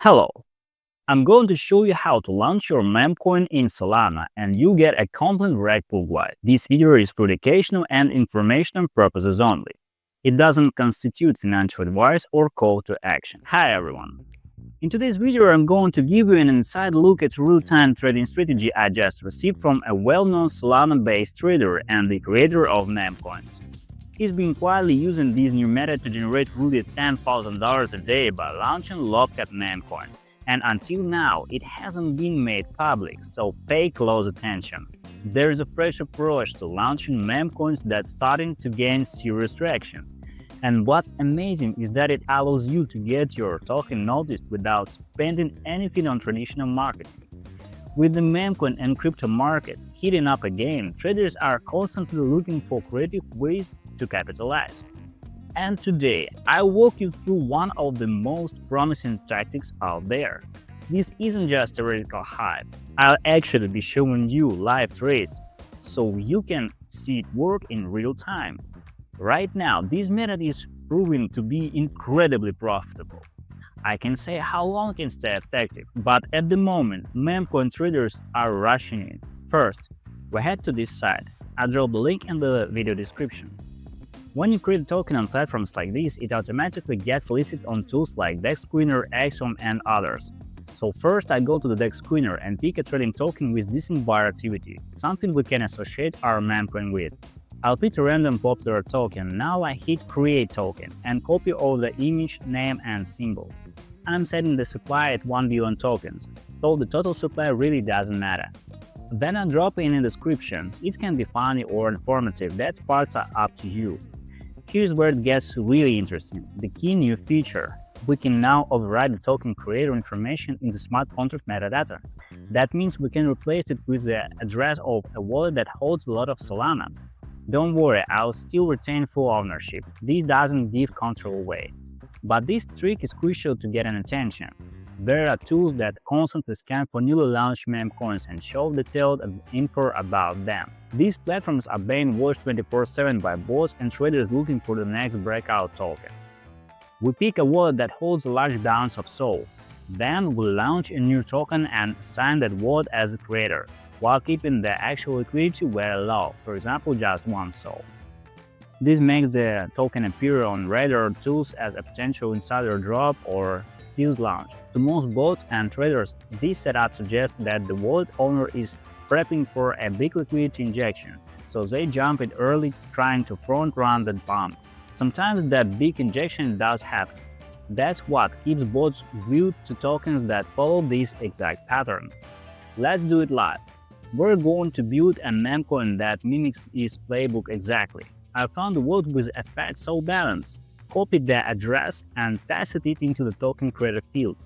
Hello, I'm going to show you how to launch your memecoin in Solana and you get a complete rugpull guide. This video is for educational and informational purposes only. It doesn't constitute financial advice or call to action. Hi everyone. In today's video, I'm going to give you an inside look at real-time trading strategy I just received from a well-known Solana-based trader and the creator of memecoins. He's been quietly using this new method to generate really $10,000 a day by launching locked memecoins, and until now it hasn't been made public, so pay close attention. There is a fresh approach to launching memecoins that's starting to gain serious traction. And what's amazing is that it allows you to get your token noticed without spending anything on traditional marketing. With the memecoin and crypto market heating up again, traders are constantly looking for creative ways to capitalize. And today, I'll walk you through one of the most promising tactics out there. This isn't just theoretical hype. I'll actually be showing you live trades so you can see it work in real time. Right now, this method is proving to be incredibly profitable. I can say how long it can stay effective, but at the moment, memecoin traders are rushing in. First, we head to this site. I'll drop the link in the video description. When you create a token on platforms like this, it automatically gets listed on tools like DEX Screener, Axiom, and others. So first, I go to the DEX Screener and pick a trading token with decent buyer activity, something we can associate our memecoin with. I'll pick a random popular token. Now I hit Create Token and copy all the image, name, and symbol. I'm setting the supply at 1 billion tokens, so the total supply really doesn't matter. Then I drop in a description. It can be funny or informative, that parts are up to you. Here's where it gets really interesting. The key new feature. We can now override the token creator information in the smart contract metadata. That means we can replace it with the address of a wallet that holds a lot of Solana. Don't worry, I'll still retain full ownership. This doesn't give control away. But this trick is crucial to get an attention. There are tools that constantly scan for newly launched memecoins and show detailed info about them. These platforms are being watched 24/7 by bots and traders looking for the next breakout token. We pick a wallet that holds a large balance of SOL. Then we launch a new token and assign that wallet as a creator, while keeping the actual liquidity very low, for example just 1 SOL. This makes the token appear on radar tools as a potential insider drop or steals launch. To most bots and traders, this setup suggests that the wallet owner is prepping for a big liquidity injection, so they jump in early trying to front-run that pump. Sometimes that big injection does happen. That's what keeps bots glued to tokens that follow this exact pattern. Let's do it live. We're going to build a memecoin that mimics this playbook exactly. I found a wallet with a fat SOL balance, copied the address and pasted it into the token creator field.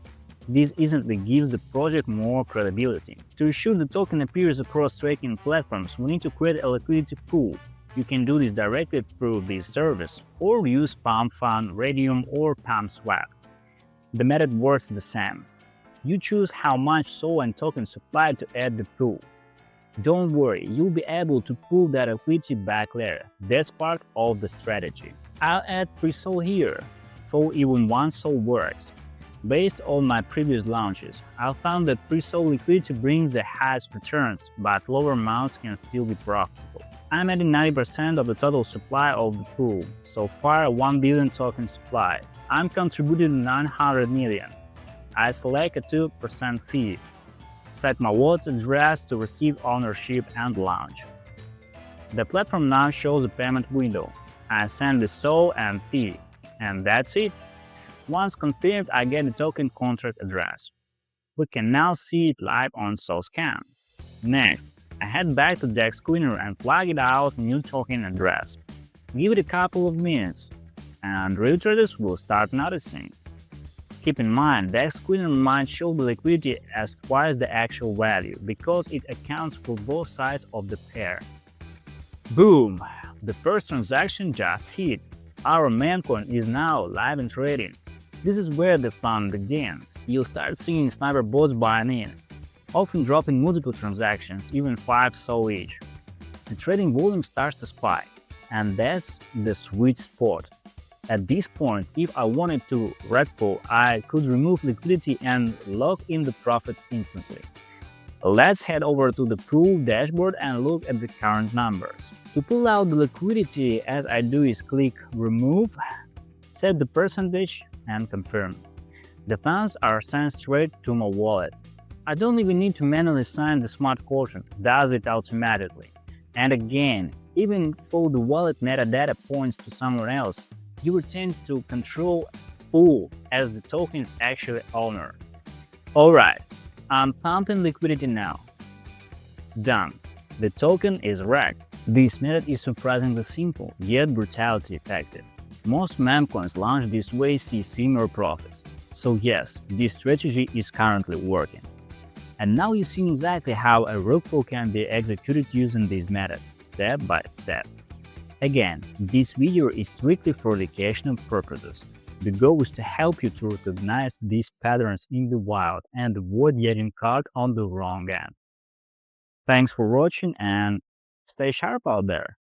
This instantly gives the project more credibility. To ensure the token appears across trading platforms, we need to create a liquidity pool. You can do this directly through this service, or use Pump Fund, Radium, or Pump Swap. The method works the same. You choose how much SOL and token supply to add the pool. Don't worry, you'll be able to pull that liquidity back later. That's part of the strategy. I'll add 3 SOL here, so even 1 SOL works. Based on my previous launches, I found that 3 SOL liquidity brings the highest returns, but lower amounts can still be profitable. I'm adding 90% of the total supply of the pool, so far 1 billion token supply. I'm contributing 900 million. I select a 2% fee. Set my wallet address to receive ownership and launch. The platform now shows a payment window. I send the SOL and fee, and that's it. Once confirmed, I get the token contract address. We can now see it live on SolScan. Next, I head back to DEX Screener and plug it out new token address. Give it a couple of minutes, and real traders will start noticing. Keep in mind, DEX Screener might show the liquidity as twice the actual value, because it accounts for both sides of the pair. Boom! The first transaction just hit. Our memecoin is now live and trading. This is where the fun begins. You'll start seeing sniper bots buying in, often dropping multiple transactions, even 5 SOL each. The trading volume starts to spike, and that's the sweet spot. At this point, if I wanted to rugpull, I could remove liquidity and lock in the profits instantly. Let's head over to the pool dashboard and look at the current numbers. To pull out the liquidity, as I do is click Remove, set the percentage and confirm. The funds are sent straight to my wallet. I don't even need to manually sign the smart contract, does it automatically. And again, even though the wallet metadata points to someone else, you retain to control full as the token's actual owner. Alright, I'm pumping liquidity now. Done. The token is wrecked. This method is surprisingly simple, yet brutality effective. Most memecoins launched this way see similar profits. So yes, this strategy is currently working. And now you've seen exactly how a rugpull can be executed using this method, step by step. Again, this video is strictly for educational purposes. The goal is to help you to recognize these patterns in the wild and avoid getting caught on the wrong end. Thanks for watching and stay sharp out there.